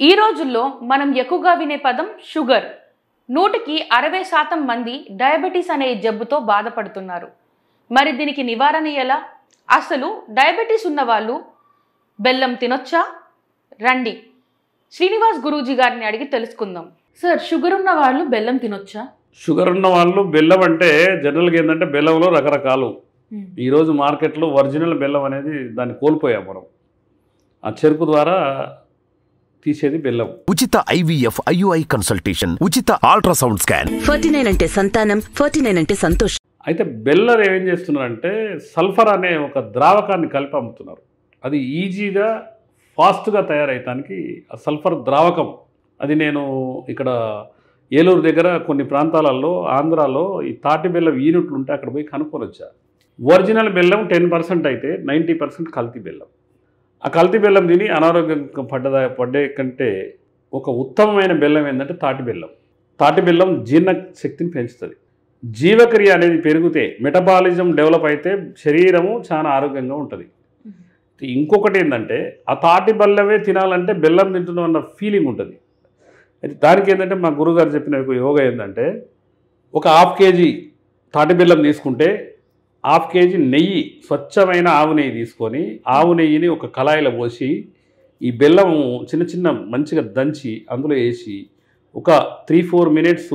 ఈ రోజుల్లో మనం ఎక్కువగా వినే పదం షుగర్. 100కి 60% మంది డయాబెటీస్ అనే జబ్బుతో బాధపడుతున్నారు. మరి దీనికి నివారణ ఎలా? అసలు డయాబెటీస్ ఉన్న వాళ్ళు బెల్లం తినొచ్చా? రండి శ్రీనివాస్ గురూజీ గారిని అడిగి తెలుసుకుందాం. సార్, షుగర్ ఉన్న వాళ్ళు బెల్లం తినొచ్చా? షుగర్ ఉన్న వాళ్ళు బెల్లం అంటే జనరల్గా ఏంటంటే బెల్లంలో రకరకాలు. ఈరోజు మార్కెట్లో ఒరిజినల్ బెల్లం అనేది దాన్ని కోల్పోయాం మనం. ఆ చెరుకు ద్వారా తీసేది బెల్లం. ఉచిత IVF IUI కన్సల్టేషన్, ఉచిత అల్ట్రాసౌండ్ స్కాన్. 49 అంటే సంతానం, 49 అంటే సంతోషం. అయితే బెల్లం ఏం చేస్తున్నారంటే సల్ఫర్ అనే ఒక ద్రావకాన్ని కలిపి అమ్ముతున్నారు. అది ఈజీగా ఫాస్ట్గా తయారయ్యడానికి ఆ సల్ఫర్ ద్రావకం అది నేను ఇక్కడ ఏలూరు దగ్గర కొన్ని ప్రాంతాలలో ఆంధ్రాలో ఈ తాటి బెల్లం యూనిట్లు ఉంటే అక్కడ పోయి కనుక్కొని వచ్చా. ఒరిజినల్ బెల్లం 10% అయితే 90% కల్తీ బెల్లం. ఆ కల్తీ బెల్లం తిని అనారోగ్యం పడ్డే కంటే ఒక ఉత్తమమైన బెల్లం ఏంటంటే తాటి బెల్లం. తాటి బెల్లం జీర్ణ శక్తిని పెంచుతుంది. జీవక్రియ అనేది పెరిగితే మెటబాలిజం డెవలప్ అయితే శరీరము చాలా ఆరోగ్యంగా ఉంటుంది. ఇంకొకటి ఏంటంటే ఆ తాటి బెల్లమే తినాలంటే బెల్లం తింటున్నాం అన్న ఫీలింగ్ ఉంటుంది. అయితే దానికి ఏంటంటే మా గురుగారు చెప్పిన యోగా ఏంటంటే ఒక 1/2 కేజీ తాటి బెల్లం తీసుకుంటే 1/2 కేజీ నెయ్యి, స్వచ్ఛమైన ఆవు నెయ్యి తీసుకొని ఆవు నెయ్యిని ఒక కళాయిలో పోసి ఈ బెల్లం చిన్న చిన్న మంచిగా దంచి అందులో వేసి ఒక 3-4 మినిట్స్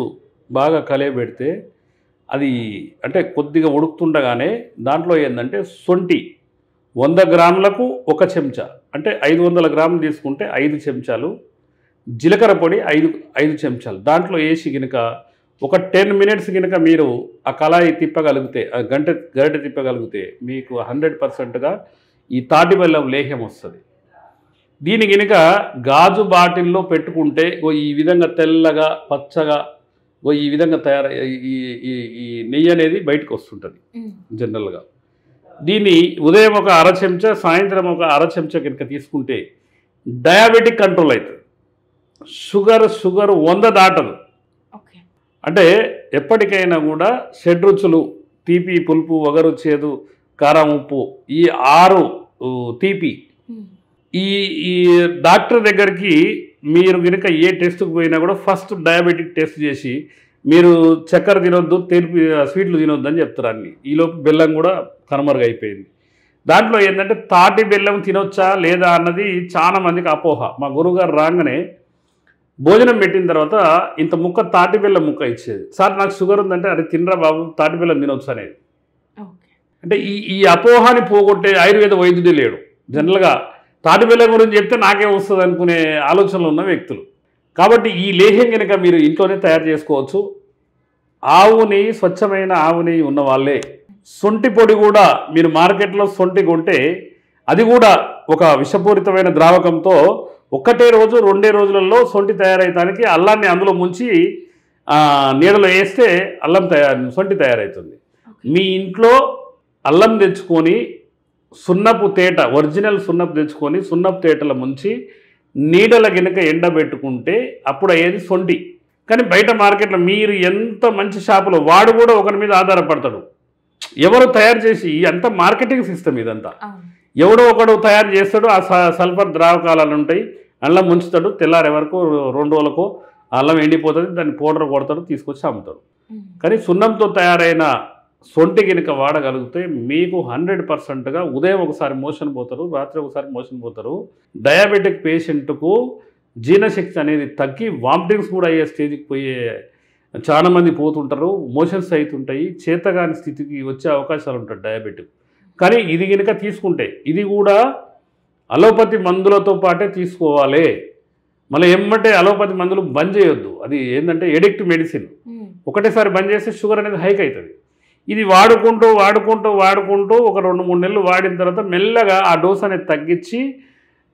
బాగా కలయబెడితే అది అంటే కొద్దిగా ఉడుకుతుండగానే దాంట్లో ఏంటంటే సొంటి 100 గ్రాములకు 1 చెంచా, అంటే 500 గ్రాములు తీసుకుంటే 5 చెంచాలు, జీలకర్ర పొడి 5 చెంచాలు దాంట్లో వేసి కనుక ఒక 10 మినిట్స్ కనుక మీరు ఆ కళాయి తిప్పగలిగితే, ఆ గరిటె తిప్పగలిగితే మీకు 100%గా ఈ తాటి బెల్లం లేహ్యం వస్తుంది. దీని కనుక గాజు బాటిల్లో పెట్టుకుంటే ఈ విధంగా తెల్లగా పచ్చగా ఈ విధంగా ఈ నెయ్యి అనేది బయటకు వస్తుంటుంది జనరల్గా. దీన్ని ఉదయం ఒక 1/2 చెంచా, సాయంత్రం ఒక 1/2 చెంచా కనుక తీసుకుంటే డయాబెటిక్ కంట్రోల్ అవుతుంది. షుగర్ 100 దాటదు. అంటే ఎప్పటికైనా కూడా షడ్రుచులు తీపి, పులుపు, వగరు, చేదు, కారం, ఉప్పు ఈ 6 తీపి. ఈ డాక్టర్ దగ్గరికి మీరు కనుక ఏ టెస్ట్కి పోయినా కూడా ఫస్ట్ డయాబెటిక్ టెస్ట్ చేసి మీరు చక్కెర తినొద్దు, తెలిపి స్వీట్లు తినొద్దు అని చెప్తారు అన్ని. ఈలోపు బెల్లం కూడా కనుమరుగైపోయింది. దాంట్లో ఏంటంటే తాటి బెల్లం తినొచ్చా లేదా అన్నది చాలా మందికి అపోహ. మా గురువుగారు రాగానే భోజనం పెట్టిన తర్వాత ఇంత ముక్క తాటి బెల్లం ముక్క ఇచ్చేది. సార్ నాకు షుగర్ ఉందంటే అరే తినరా బాబు తాటి బెల్లం తినొచ్చు అనేది. అంటే ఈ అపోహాని పోగొట్టే ఆయుర్వేద వైద్యుడే లేడు. జనరల్గా తాటి బెల్లం గురించి చెప్తే నాకే వస్తుంది అనుకునే ఆలోచనలు ఉన్న వ్యక్తులు. కాబట్టి ఈ లేహ్యం కనుక మీరు ఇంట్లోనే తయారు చేసుకోవచ్చు. ఆవు నెయ్యి, స్వచ్ఛమైన ఆవు నెయ్యి ఉన్న వాళ్ళే. సొంటి పొడి కూడా మీరు మార్కెట్లో సొంటి కొంటే అది కూడా ఒక విషపూరితమైన ద్రావకంతో ఒకటే రోజు 2 రోజులలో సొంటి తయారయ్యడానికి అల్లాన్ని అందులో ముంచి నీడలో వేస్తే సొంటి తయారవుతుంది. మీ ఇంట్లో అల్లం తెచ్చుకొని సున్నపు తేట, ఒరిజినల్ సున్నపు తెచ్చుకొని సున్నపు తేటల ముంచి నీడల గినక ఎండబెట్టుకుంటే అప్పుడు అయ్యేది సొంటి. కానీ బయట మార్కెట్లో మీరు ఎంత మంచి షాపులో వాడు కూడా ఒకరి మీద ఆధారపడతాడు. ఎవరు తయారు చేసి అంత మార్కెటింగ్ సిస్టమ్ ఇదంతా. ఎవడో ఒకడు తయారు చేస్తాడు, ఆ సల్ఫర్ ద్రావకాలు ఉంటాయి, అల్లం ముంచుతాడు, తెల్లారే వరకు 2 రోజులకు అల్లం ఎండిపోతుంది, దాన్ని పౌడర్ కొడతాడు, తీసుకొచ్చి అమ్ముతాడు. కానీ సున్నంతో తయారైన సొంటి గినక వాడగలిగితే మీకు 100%గా ఉదయం ఒకసారి మోషన్ పోతారు, రాత్రి ఒకసారి మోషన్ పోతారు. డయాబెటిక్ పేషెంట్కు జీర్ణశక్తి అనేది తగ్గి వామిటింగ్స్ కూడా అయ్యే స్టేజ్కి పోయే చాలామంది పోతుంటారు, మోషన్స్ అవుతుంటాయి, చేతగాని స్థితికి వచ్చే అవకాశాలు ఉంటాయి డయాబెటిక్. కానీ ఇది కనుక తీసుకుంటే ఇది కూడా అలోపతి మందులతో పాటే తీసుకోవాలి. మళ్ళీ ఏమంటే అలోపతి మందులు బంద్ చేయొద్దు. అది ఏంటంటే ఎడిక్ట్ మెడిసిన్. ఒకటేసారి బంద్ చేస్తే షుగర్ అనేది హైక్ అవుతుంది. ఇది వాడుకుంటూ ఒక 2-3 నెలలు వాడిన తర్వాత మెల్లగా ఆ డోస్ అనేది తగ్గించి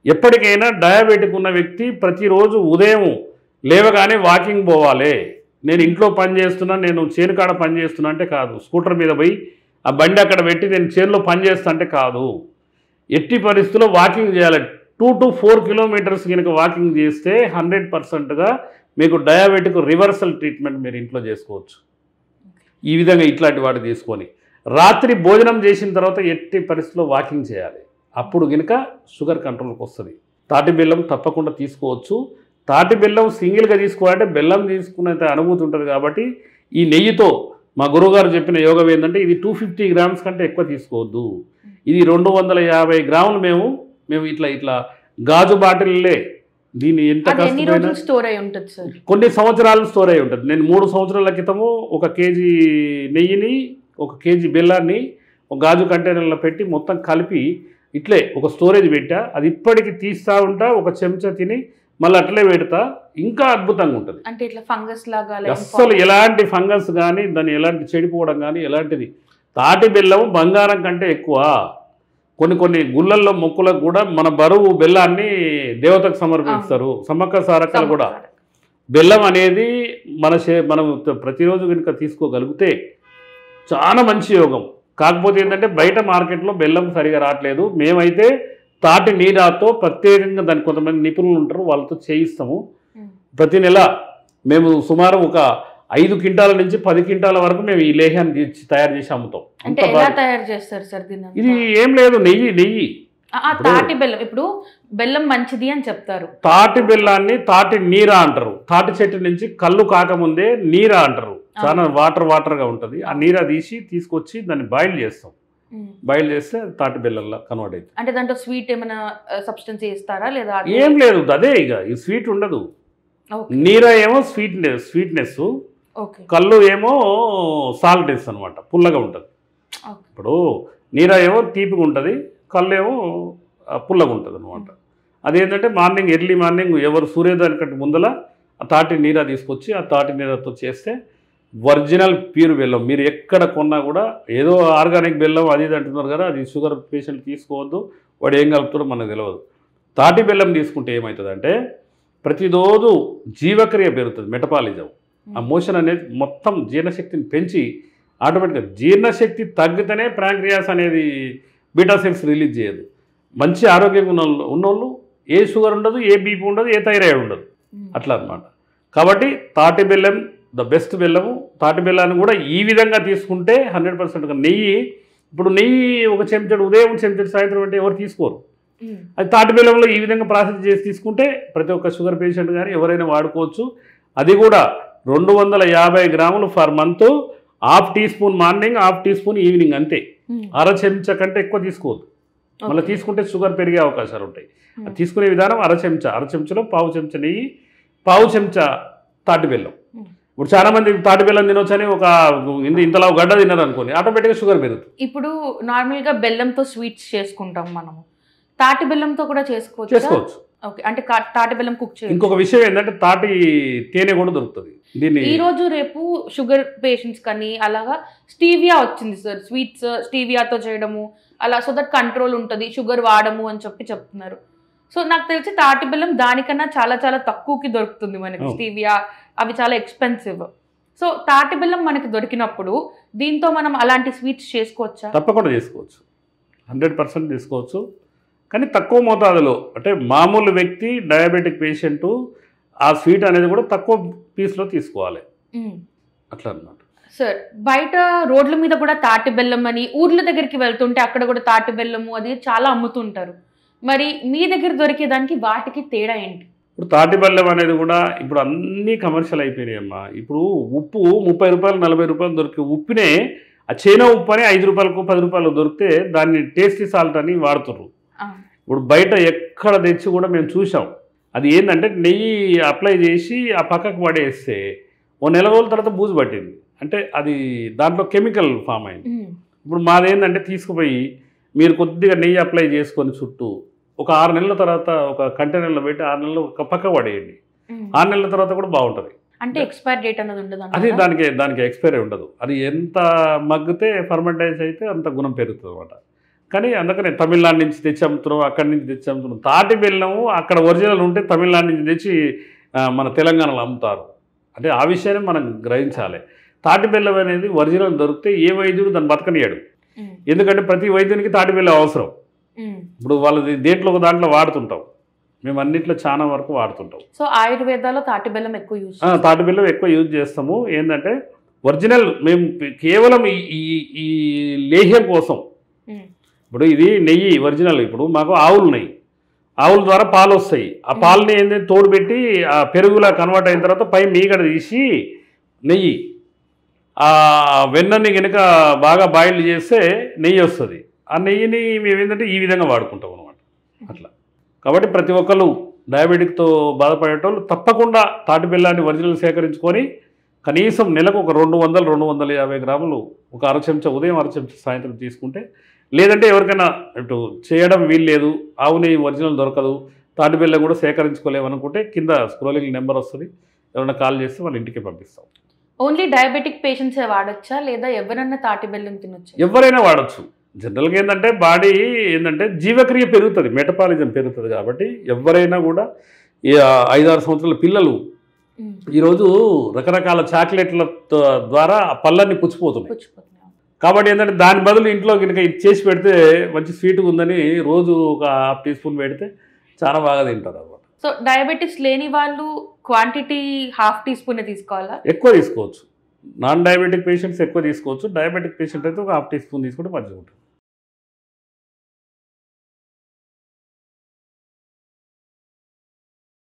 ఎప్పటికైనా డయాబెటిక్ ఉన్న వ్యక్తి ప్రతిరోజు ఉదయం లేవగానే వాకింగ్ పోవాలి. నేను ఇంట్లో పని చేస్తున్నా, నేను చేను కాడ పని చేస్తున్నా అంటే కాదు. స్కూటర్ మీద పోయి ఆ బండి అక్కడ పెట్టి నేను చేనులో పని చేస్తా అంటే కాదు. ఎట్టి పరిస్థితుల్లో వాకింగ్ చేయాలి. 2 to 4 కిలోమీటర్స్ కనుక వాకింగ్ చేస్తే 100%గా మీకు డయాబెటిక్ రివర్సల్ ట్రీట్మెంట్ మీరు ఇంట్లో చేసుకోవచ్చు. ఈ విధంగా ఇట్లాంటి వాటి తీసుకొని రాత్రి భోజనం చేసిన తర్వాత ఎట్టి పరిస్థితుల్లో వాకింగ్ చేయాలి. అప్పుడు కనుక షుగర్ కంట్రోల్కి వస్తుంది. తాటి బెల్లం తప్పకుండా తీసుకోవచ్చు. తాటి బెల్లం సింగిల్గా తీసుకోవాలంటే బెల్లం తీసుకునేంత అనుభూతి ఉంటుంది. కాబట్టి ఈ నెయ్యితో మా గురువుగారు చెప్పిన యోగం ఏంటంటే ఇది 250 గ్రామ్స్ కంటే ఎక్కువ తీసుకోవద్దు. ఇది 250 గ్రాములు మేము ఇట్లా గాజు బాటిల్లే దీన్ని ఎంత కష్టమైనా స్టోర్ అయి ఉంటుంది సార్, కొన్ని సంవత్సరాలు స్టోర్ అయి ఉంటుంది. నేను 3 సంవత్సరాల క్రితము 1 కేజీ నెయ్యిని 1 కేజీ బెల్లాన్ని ఒక గాజు కంటైనర్లో పెట్టి మొత్తం కలిపి ఇట్లే ఒక స్టోరేజ్ పెట్టా. అది ఇప్పటికి తీస్తూ ఉంటా, ఒక చెంచా తిని మళ్ళీ అట్లే పెడతా. ఇంకా అద్భుతంగా ఉంటుంది. అంటే ఇట్లా ఫంగస్ లాగా అస్సలు ఎలాంటి ఫంగస్ కానీ దాన్ని ఎలాంటి చెడిపోవడం కానీ ఎలాంటిది. తాటి బెల్లం బంగారం కంటే ఎక్కువ. కొన్ని గుళ్ళల్లో మొక్కులకు కూడా మన బరువు బెల్లాన్ని దేవతకు సమర్పిస్తారు. సమ్మక్క సారక్కలు కూడా బెల్లం అనేది మనం ప్రతిరోజు కనుక తీసుకోగలిగితే చాలా మంచి యోగం. కాకపోతే ఏంటంటే బయట మార్కెట్లో బెల్లం సరిగా రావట్లేదు. మేమైతే తాటి నీరాతో ప్రత్యేకంగా దానికి కొంతమంది నిపుణులు ఉంటారు, వాళ్ళతో చేయిస్తాము. ప్రతి నెల మేము సుమారు ఒక 5 క్వింటాల నుంచి 10 క్వింటాల వరకు మేము ఈ లేహ్యాన్ని తయారు చేసి అమ్ముతాం. అంటే ఎలా తయారు చేస్తారు సార్ దీన్ని? ఇది ఏం లేదు, నెయ్యి. తాటి బెల్లం, ఇప్పుడు బెల్లం మంచిది అని చెప్తారు. తాటి బెల్లాన్ని తాటి నీరా అంటారు. తాటి చెట్టు నుంచి కళ్ళు కాకముందే నీరా అంటారు. చాలా వాటర్గా ఉంటుంది. ఆ నీరా తీసుకొచ్చి దాన్ని బాయిల్ చేస్తాం. బాయిల్ చేస్తే తాటి బెల్లంలా కన్వర్ట్ అవుతుంది. అంటే దాంట్లో స్వీట్ ఏమైనా సబ్స్టెన్స్ వేస్తారా లేదా? ఏం లేదు, అదే ఇక ఈ స్వీట్ ఉండదు. నీరా ఏమో స్వీట్నెస్, కళ్ళు ఏమో సాల్ట్నెస్ అనమాట, పుల్లగా ఉంటుంది. ఇప్పుడు నీరా ఏమో తీపిగా ఉంటుంది, కళ్ళు ఏమో పుల్లగా ఉంటుంది అనమాట. అదేంటంటే ఎర్లీ మార్నింగ్ ఎవరు సూర్యోదయం కంటే ముందల ఆ తాటి నీరా తీసుకొచ్చి ఆ తాటి నీరాతో చేస్తే ఒరిజినల్ ప్యూర్ బెల్లం. మీరు ఎక్కడ కొన్నా కూడా ఏదో ఆర్గానిక్ బెల్లం అది ఇది అంటున్నారు కదా, అది షుగర్ పేషెంట్ తీసుకోవద్దు, వాడు ఏం కలుపుతారో మనకు తెలియదు. తాటి బెల్లం తీసుకుంటే ఏమవుతుందంటే ప్రతిరోజు జీవక్రియ పెరుగుతుంది, మెటబాలిజం. ఆ మోషన్ అనేది మొత్తం జీర్ణశక్తిని పెంచి ఆటోమేటిక్గా జీర్ణశక్తి తగ్గితేనే ప్యాంక్రియాస్ అనేది బీటా సెల్స్ రిలీజ్ చేయదు. మంచి ఆరోగ్యంగా ఉన్నోళ్ళు ఏ షుగర్ ఉండదు, ఏ బీపీ ఉండదు, ఏ థైరాయిడ్ ఉండదు, అట్లా అనమాట. కాబట్టి తాటి బెల్లం ద బెస్ట్ బెల్లము. తాటి బెల్లాన్ని కూడా ఈ విధంగా తీసుకుంటే 100%. నెయ్యి, ఇప్పుడు నెయ్యి ఒక చెంచాడు ఉదయం, చెంచాడు సాయంత్రం అంటే ఎవరు తీసుకోరు. అది తాటి బెల్లంలో ఈ విధంగా ప్రాసెస్ చేసి తీసుకుంటే ప్రతి ఒక్క షుగర్ పేషెంట్ కానీ ఎవరైనా వాడుకోవచ్చు. అది కూడా 250 గ్రాములు for month, ½ teaspoon morning, ½ teaspoon evening, అంతే. అర చెంచా కంటే ఎక్కువ తీసుకోవద్దు. మళ్ళీ తీసుకుంటే షుగర్ పెరిగే అవకాశాలు ఉంటాయి. అది తీసుకునే విధానం అర చెంచాలో పావు చెంచా నెయ్యి, పావు చెంచా తాటి బెల్లం. ఇప్పుడు చాలా మంది తాటి బెల్లం తినొచ్చని ఒక ఇంతలా గడ్డ తిన్నారు అనుకోండి, ఆటోమేటిక్గా షుగర్ పెరుగుతుంది. ఇప్పుడు నార్మల్గా బెల్లంతో స్వీట్స్ చేసుకుంటాం మనము, తాటి బెల్లంతో కూడా చేసుకోవచ్చు. ఓకే, అంటే తాటి బెల్లం కుక్ చేయాలి. ఇంకొక విషయం ఏంటంటే తాటి తేనె కూడా దొరుకుతుంది. దీన్ని ఈ రోజు రేపు షుగర్ పేషెంట్స్ కానీ అలాగా స్టీవియా వచ్చింది సార్, స్వీట్స్ స్టీవియాతో చేయడము అలా, సో దట్ కంట్రోల్ ఉంటుంది, షుగర్ వాడము అని చెప్తున్నారు. సో నాకు తెలిసి తాటి బెల్లం దానికన్నా చాలా చాలా తక్కువకి దొరుకుతుంది మనకి. స్టీవియా అవి చాలా ఎక్స్పెన్సివ్. సో తాటి బెల్లం మనకి దొరికినప్పుడు దీంతో మనం అలాంటి స్వీట్స్ చేసుకోవచ్చా? తప్పకుండా చేసుకోవచ్చు, 100% తీసుకోవచ్చు. కానీ తక్కువ మోతాదులో, అంటే మామూలు వ్యక్తి డయాబెటిక్ పేషెంటు ఆ స్వీట్ అనేది కూడా తక్కువ పీస్లో తీసుకోవాలి, అట్లా అన్నమాట. సార్ బయట రోడ్ల మీద కూడా తాటి బెల్లం అని, ఊర్ల దగ్గరికి వెళ్తుంటే అక్కడ కూడా తాటి బెల్లము అది చాలా అమ్ముతుంటారు. మరి మీ దగ్గర దొరికేదానికి వాటికి తేడా ఏంటి? ఇప్పుడు తాటి బెల్లం అనేది కూడా ఇప్పుడు అన్నీ కమర్షియల్ అయిపోయినాయి అమ్మా. ఇప్పుడు ఉప్పు 30 రూపాయలు 40 రూపాయలు దొరికే ఉప్పునే ఆ చైనా ఉప్పు అని 5 రూపాయలకు 10 రూపాయలు దొరికితే దాన్ని టేస్టీ సాల్ట్ అని వాడుతున్నారు. ఇప్పుడు బయట ఎక్కడ తెచ్చి కూడా మేము చూసాం. అది ఏంటంటే నెయ్యి అప్లై చేసి ఆ పక్కకు పడేస్తే ఓ నెల రోజుల తర్వాత బూజు పట్టింది. అంటే అది దాంట్లో కెమికల్ ఫామ్ అయింది. ఇప్పుడు మాదేంటంటే తీసుకుపోయి మీరు కొద్దిగా నెయ్యి అప్లై చేసుకొని చుట్టూ ఒక 6 నెలల తర్వాత ఒక కంటైనర్లో పెట్టి 6 నెలలు ఒక పక్క పడేయండి. 6 నెలల తర్వాత కూడా బాగుంటుంది. అంటే ఎక్స్పైర్ డేట్ అనేది ఉండదు? అది దానికి ఎక్స్పైరీ ఉండదు. అది ఎంత మగ్గితే ఫర్మెంటైజ్ అయితే అంత గుణం పెరుగుతుంది అనమాట. కానీ అందుకనే తమిళనాడు నుంచి తెచ్చి అమ్ముతున్నాం, అక్కడి నుంచి తెచ్చి అమ్ముతున్నాం. తాటి బెల్లము అక్కడ ఒరిజినల్ ఉంటే తమిళనాడు నుంచి తెచ్చి మన తెలంగాణలో అమ్ముతారు. అంటే ఆ విషయాన్ని మనం గ్రహించాలి. తాటి బెల్లం అనేది ఒరిజినల్ దొరికితే ఏ వైద్యుడు దాన్ని బతకనియాడు. ఎందుకంటే ప్రతి వైద్యునికి తాటి బెల్లం అవసరం. ఇప్పుడు వాళ్ళది దాంట్లో వాడుతుంటాం, మేము అన్నింటిలో చాలా వరకు వాడుతుంటాం. సో ఆయుర్వేదాలో తాటి బెల్లం ఎక్కువ యూజ్ చేస్తాము. ఏంటంటే ఒరిజినల్ మేము కేవలం ఈ లేహ్యం కోసం. ఇప్పుడు ఇది నెయ్యి ఒరిజినల్. ఇప్పుడు మాకు ఆవులు నెయ్యి, ఆవుల ద్వారా పాలు వస్తాయి. ఆ పాలని ఏంటంటే తోడు పెట్టి ఆ పెరుగులా కన్వర్ట్ అయిన తర్వాత పై మీగడ తీసి నెయ్యి ఆ వెన్నని కనుక బాగా బాయిల్ చేస్తే నెయ్యి వస్తుంది. ఆ నెయ్యిని మేము ఏంటంటే ఈ విధంగా వాడుకుంటాం అనమాట. అట్లా కాబట్టి ప్రతి ఒక్కరు డయాబెటిక్తో బాధపడేటోళ్ళు తప్పకుండా తాటి బెల్లాన్ని ఒరిజినల్ సేకరించుకొని కనీసం నెలకు ఒక 200-250 గ్రాములు ఒక అర చెంచా ఉదయం, అర చెంచా సాయంత్రం తీసుకుంటే, లేదంటే ఎవరికైనా ఇటు చేయడం వీల్లేదు, ఆవు నెయ్యి ఒరిజినల్ దొరకదు, తాటి బెల్లం కూడా సేకరించుకోలేమనుకుంటే కింద స్క్రోలింగ్ నెంబర్ వస్తుంది, ఎవరైనా కాల్ చేస్తే వాళ్ళ ఇంటికి పంపిస్తాం. ఓన్లీ డయాబెటిక్ పేషెంట్సే వాడచ్చా లేదా ఎవరైనా తాటి బెల్లం తినొచ్చా? ఎవరైనా వాడచ్చు. జనరల్గా ఏంటంటే బాడీ ఏంటంటే జీవక్రియ పెరుగుతుంది, మెటబాలిజం పెరుగుతుంది. కాబట్టి ఎవరైనా కూడా ఈ 5-6 సంవత్సరాల పిల్లలు ఈరోజు రకరకాల చాక్లెట్ల ద్వారా పళ్ళన్ని పుచ్చిపోతున్నాయి. కాబట్టి ఏంటంటే దాని బదులు ఇంట్లో కనుక ఇది చేసి పెడితే మంచి స్వీట్గా ఉందని రోజు ఒక ½ టీ స్పూన్ పెడితే చాలా బాగా తింటారు అన్నమాట. సో డయాబెటిస్ లేని వాళ్ళు క్వాంటిటీ ½ టీ స్పూన్ తీసుకోవాలా? ఎక్కువ తీసుకోవచ్చు. నాన్ డయాబెటిక్ పేషెంట్స్ ఎక్కువ తీసుకోవచ్చు. డయాబెటిక్ పేషెంట్ అయితే ఒక ½ టీ స్పూన్ తీసుకుంటే మంచిగా ఉంటుంది.